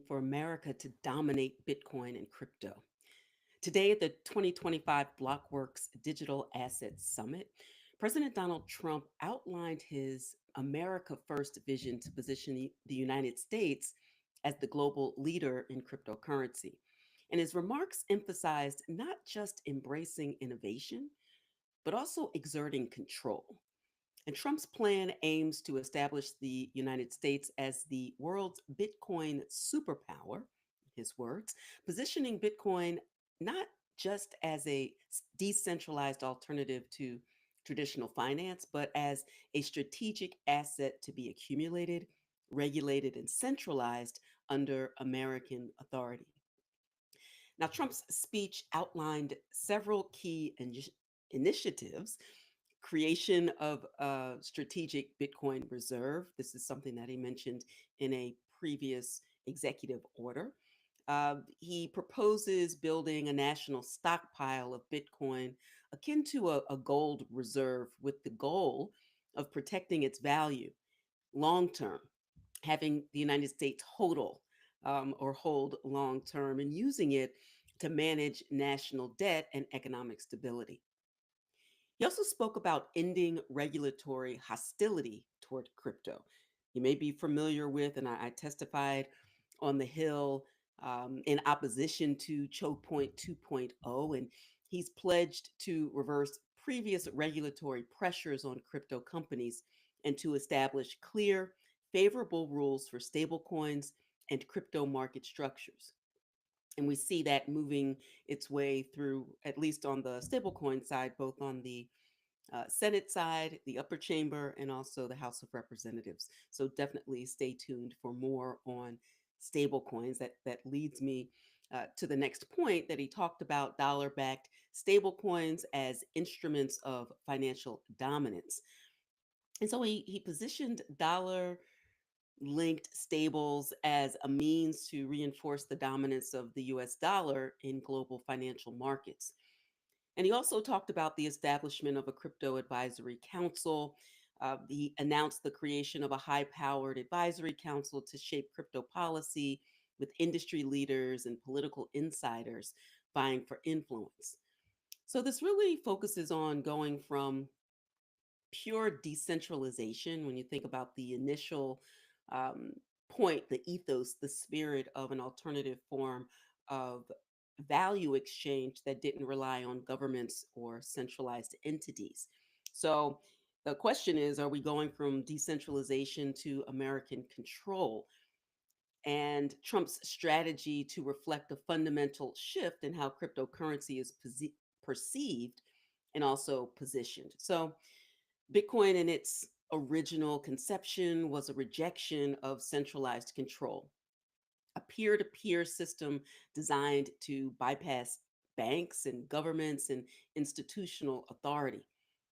for America to dominate Bitcoin and crypto. Today at the 2025 Blockworks Digital Assets Summit, President Donald Trump outlined his America First vision to position the United States as the global leader in cryptocurrency. And his remarks emphasized not just embracing innovation, but also exerting control. And Trump's plan aims to establish the United States as the world's Bitcoin superpower, his words, positioning Bitcoin not just as a decentralized alternative to traditional finance, but as a strategic asset to be accumulated, regulated, and centralized under American authority. Now, Trump's speech outlined several key initiatives: creation of a strategic Bitcoin reserve. This is something that he mentioned in a previous executive order. He proposes building a national stockpile of Bitcoin akin to a gold reserve with the goal of protecting its value long term, having the United States hodl or hold long term, and using it to manage national debt and economic stability. He also spoke about ending regulatory hostility toward crypto. You may be familiar with, and I testified on the Hill in opposition to Choke Point 2.0, and he's pledged to reverse previous regulatory pressures on crypto companies and to establish clear, favorable rules for stablecoins and crypto market structures. And we see that moving its way through, at least on the stablecoin side, both on the Senate side, the upper chamber, and also the House of Representatives. So definitely stay tuned for more on stable coins. That leads me to the next point that he talked about: dollar-backed stable coins as instruments of financial dominance. And so he positioned dollar linked stables as a means to reinforce the dominance of the US dollar in global financial markets. And he also talked about the establishment of a crypto advisory council. He announced the creation of a high powered advisory council to shape crypto policy with industry leaders and political insiders vying for influence. So, this really focuses on going from pure decentralization, when you think about the initial um, point, the ethos, the spirit of an alternative form of value exchange that didn't rely on governments or centralized entities. So the question is, are we going from decentralization to American control? And Trump's strategy to reflect a fundamental shift in how cryptocurrency is perceived and also positioned. So Bitcoin, in its original conception, was a rejection of centralized control, a peer to peer system designed to bypass banks and governments and institutional authority.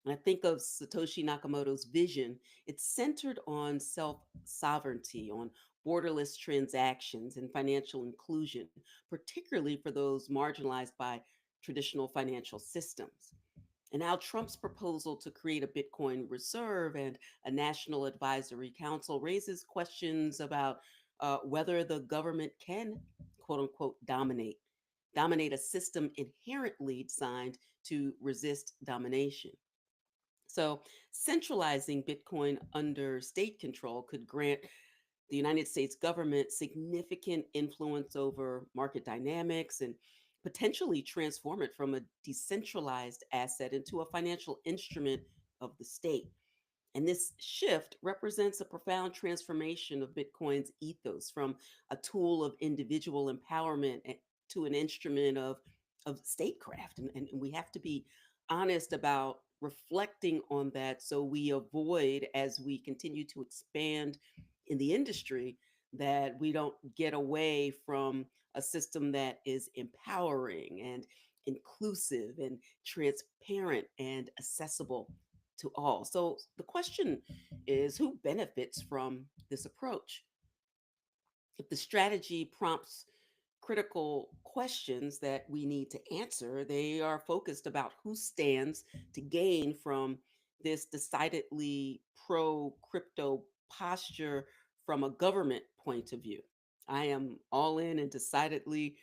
And I think of Satoshi Nakamoto's vision. It's centered on self sovereignty, on borderless transactions, and financial inclusion, particularly for those marginalized by traditional financial systems. And now Trump's proposal to create a Bitcoin reserve and a national advisory council raises questions about whether the government can, quote unquote, dominate a system inherently designed to resist domination. So, centralizing Bitcoin under state control could grant the United States government significant influence over market dynamics and potentially transform it from a decentralized asset into a financial instrument of the state. And this shift represents a profound transformation of Bitcoin's ethos from a tool of individual empowerment to an instrument of statecraft. And we have to be honest about reflecting on that so we avoid, as we continue to expand in the industry, that we don't get away from a system that is empowering and inclusive and transparent and accessible to all. So the question is, who benefits from this approach? If the strategy prompts critical questions that we need to answer, they are focused about who stands to gain from this decidedly pro crypto posture from a government point of view. I am all in and decidedly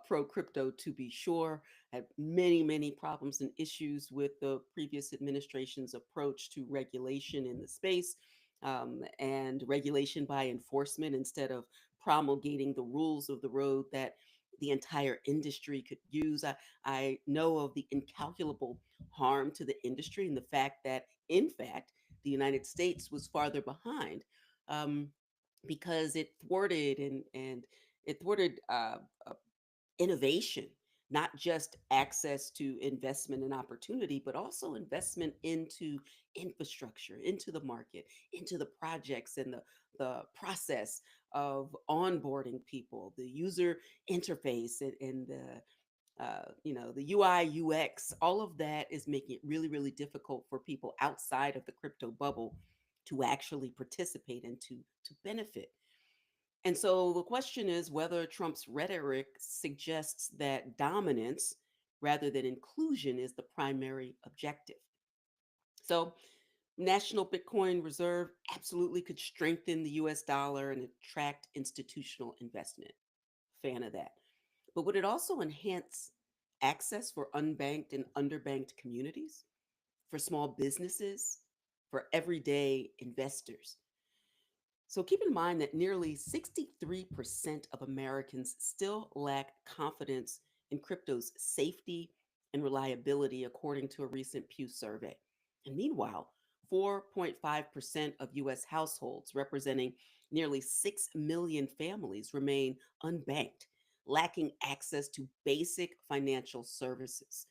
pro crypto to be sure. Had many problemems and issues with the previous administration's approach to regulation in the space, and regulation by enforcement instead of promulgating the rules of the road that the entire industry could use. I know of the incalculable harm to the industry and the fact that, in fact, the United States was farther behind. Because it thwarted and it thwarted innovation, not just access to investment and opportunity, but also investment into infrastructure, into the market, into the projects and the process of onboarding people, the user interface and the the UI UX. All of that is making it really difficult for people outside of the crypto bubble to actually participate and to benefit. And so the question is whether Trump's rhetoric suggests that dominance rather than inclusion is the primary objective. So, National Bitcoin Reserve absolutely could strengthen the US dollar and attract institutional investment. Fan of that. But would it also enhance access for unbanked and underbanked communities, for small businesses, for everyday investors? So keep in mind that nearly 63% of Americans still lack confidence in crypto's safety and reliability, according to a recent Pew survey. And meanwhile, 4.5% of US households, representing nearly 6 million families, remain unbanked, lacking access to basic financial services.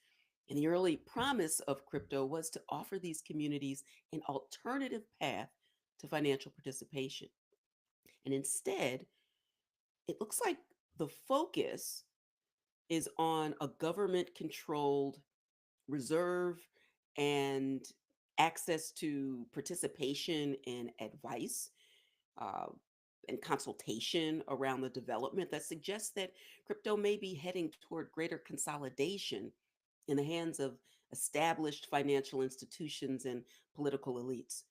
And the early promise of crypto was to offer these communities an alternative path to financial participation. And instead, it looks like the focus is on a government controlled reserve and access to participation and advice, uh, and consultation around the development that suggests that crypto may be heading toward greater consolidation in the hands of established financial institutions and political elites.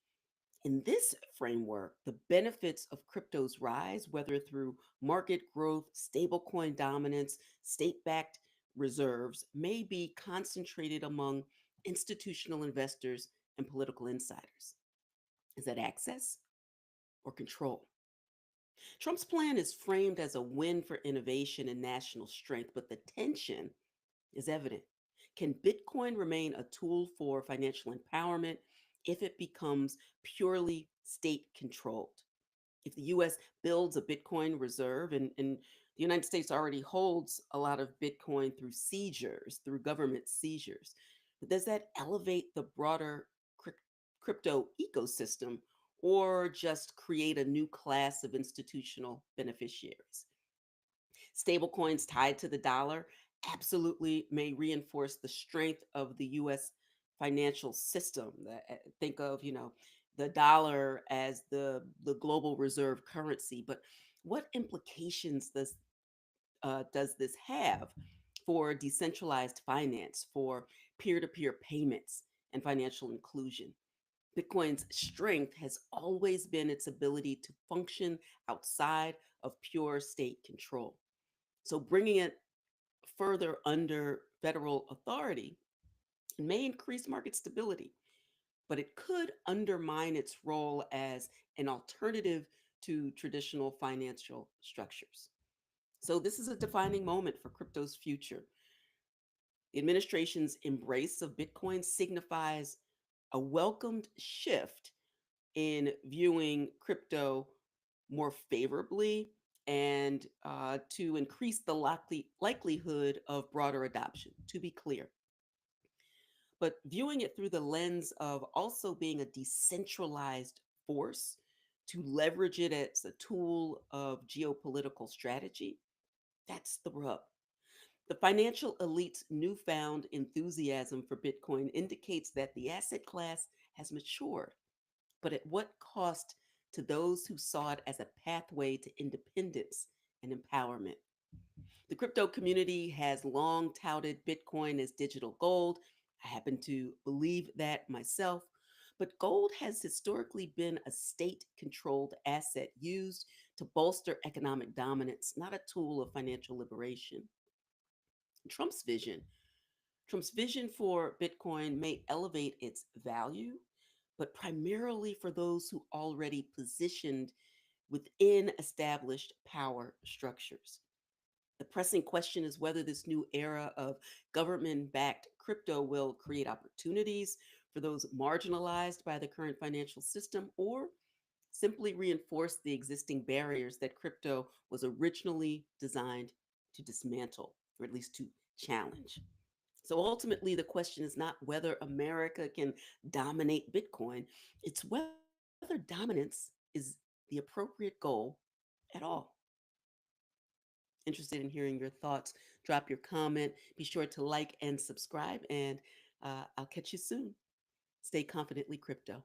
In this framework, the benefits of crypto's rise, whether through market growth, stablecoin dominance, state backed reserves, may be concentrated among institutional investors and political insiders. Is that access or control? Trump's plan is framed as a win for innovation and national strength, but the tension is evident. Can Bitcoin remain a tool for financial empowerment if it becomes purely state controlled? If the US builds a Bitcoin reserve, and the United States already holds a lot of Bitcoin through seizures, through government seizures, does that elevate the broader crypto ecosystem or just create a new class of institutional beneficiaries? Stablecoins tied to the dollar absolutely may reinforce the strength of the US financial system. Think of, the dollar as the global reserve currency, but what implications does this have for decentralized finance, for peer-to-peer payments and financial inclusion? Bitcoin's strength has always been its ability to function outside of pure state control. So bringing it further under federal authority may increase market stability, but it could undermine its role as an alternative to traditional financial structures. So this is a defining moment for crypto's future. The administration's embrace of Bitcoin signifies a welcomed shift in viewing crypto more favorably and to increase the likelihood of broader adoption, to be clear. But viewing it through the lens of also being a decentralized force to leverage it as a tool of geopolitical strategy, that's the rub. The financial elite's newfound enthusiasm for Bitcoin indicates that the asset class has matured, but at what cost to those who saw it as a pathway to independence and empowerment? The crypto community has long touted Bitcoin as digital gold. I happen to believe that myself. But gold has historically been a state controlled asset used to bolster economic dominance, not a tool of financial liberation. Trump's vision Trump's vision for Bitcoin may elevate its value, but primarily for those who already positioned within established power structures. The pressing question is whether this new era of government backed crypto will create opportunities for those marginalized by the current financial system or simply reinforce the existing barriers that crypto was originally designed to dismantle, or at least to challenge. So ultimately, the question is not whether America can dominate Bitcoin, it's whether dominance is the appropriate goal at all. Interested in hearing your thoughts, drop your comment. Be sure to like and subscribe, and I'll catch you soon. Stay confidently crypto.